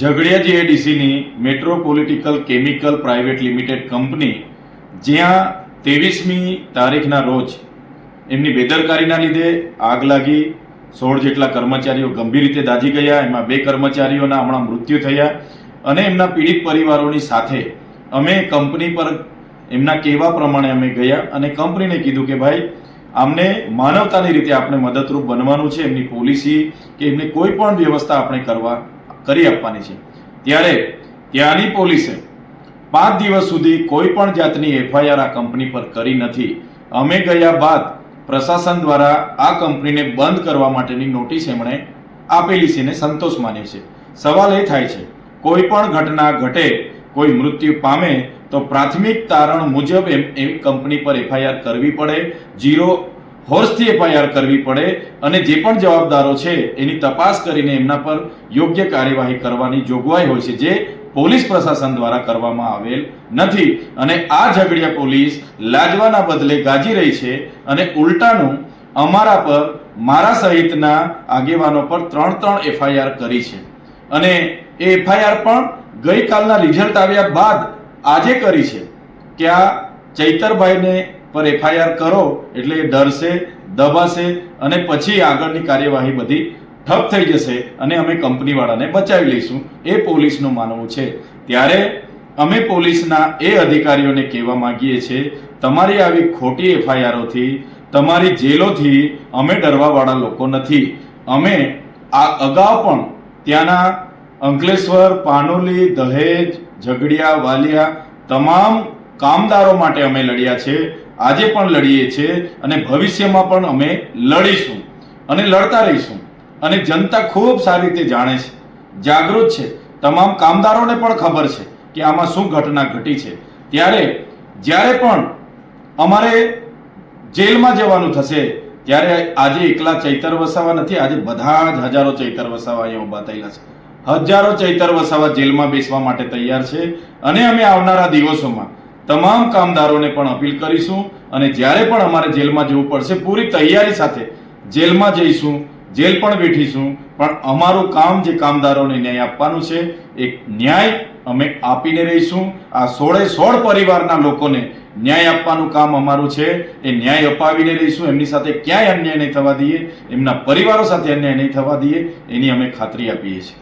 ઝઘડિયા જીઆઈડીસીની metropolitical chemical private limited company, જ્યાં 23મી તારીખના રોજ એમની બેદરકારીના લીધે આગ લાગી, 16 જેટલા કર્મચારીઓ ગંભીર રીતે દાઝી ગયા, એમાં 2 કર્મચારીઓના હમણાં મૃત્યુ થયા અને એમના પીડિત પરિવારોની સાથે અમે કંપની પર એમના કહેવા પ્રમાણે અમે ગયા અને કંપનીને કીધું કે ભાઈ આમને માનવતાની રીતે આપણે મદદરૂપ બનવાનું છે, એમની પોલિસી કે એમની કોઈ પણ વ્યવસ્થા આપણે કરી આપવાની છે. ત્યારે ત્યાંની પોલીસે 5 દિવસ સુધી કોઈ પણ જાતની એફઆઈઆર આ કંપની પર કરી નથી. અમે ગયા બાદ પ્રશાસન દ્વારા આ કંપનીને બંધ કરવા માટેની નોટિસ એમણે આપેલી છે ને સંતોષ માન્યો છે. સવાલ એ થાય છે, કોઈ પણ ઘટના ઘટે, કોઈ મૃત્યુ પામે તો પ્રાથમિક તારણ મુજબ એવી કંપની પર એફઆઈઆર કરવી પડે, 0 હોર્સથી એફઆઈઆર કરવી પડે અને જે પણ જવાબદારો છે એની તપાસ કરીને એમના પર યોગ્ય કાર્યવાહી કરવાની જોગવાઈ હોય છે, જે પોલીસ પ્રશાસન દ્વારા કરવામાં આવેલ નથી. અને આ ઝઘડિયા પોલીસ લાજવાના બદલે ગાજી રહી છે અને ઉલટાનું અમારા પર, મારા સહિતના આગેવાનો પર 3 એફઆઈઆર કરી છે. અને એ એફઆઈઆર પણ ગઈકાલના રિઝલ્ટ આવ્યા બાદ આજે કરી છે કે આ ચૈતરભાઈને પર એફઆઈઆર કરો એટલે એ ડરશે, દબાશે અને પછી આગળની કાર્યવાહી બધી ઠપ થઈ જશે અને અમે કંપનીવાળાને બચાવી લઈશું, એ પોલીસનું માનવું છે. ત્યારે અમે પોલીસના એ અધિકારીઓને કહેવા માંગીએ છીએ, તમારી આવી ખોટી એફઆઈઆરોથી, તમારી જેલોથી અમે ડરવાવાળા લોકો નથી. અમે આ અગાઉ પણ ત્યાંના અંકલેશ્વર, પાનોલી, દહેજ, ઝઘડિયા, વાલિયા તમામ કામદારો માટે અમે લડ્યા છે, આજે પણ લડીએ છીએ અને ભવિષ્યમાં પણ અમે લડીશું અને લડતા રહીશું. અને જનતા ખૂબ સારી રીતે જાણે છે, જાગૃત છે, તમામ કામદારોને પણ ખબર છે કે આમાં શું ઘટના ઘટી છે. ત્યારે જ્યારે પણ અમારે જેલમાં જવાનું થશે ત્યારે આજે એકલા ચૈતર વસાવા નથી, આજે બધા જ હજારો ચૈતર વસાવા અહીંયા ઊભા થયેલા છે. હજારો ચૈતર વસાવા જેલમાં બેસવા માટે તૈયાર છે અને અમે આવનારા દિવસોમાં તમામ કામદારોને પણ અપીલ કરીશું અને જ્યારે પણ અમારે જેલમાં જવું પડશે પૂરી તૈયારી સાથે જેલમાં જઈશું, જેલ પણ બેઠીશું, પણ અમારું કામ જે કામદારોને ન્યાય આપવાનું છે એ ન્યાય અમે આપીને રહીશું. આ 16 પરિવારના લોકોને ન્યાય આપવાનું કામ અમારું છે, એ ન્યાય અપાવીને રહીશું. એમની સાથે ક્યાંય અન્યાય નહીં થવા દઈએ, એમના પરિવારો સાથે અન્યાય નહીં થવા દઈએ, એની અમે ખાતરી આપીએ છીએ.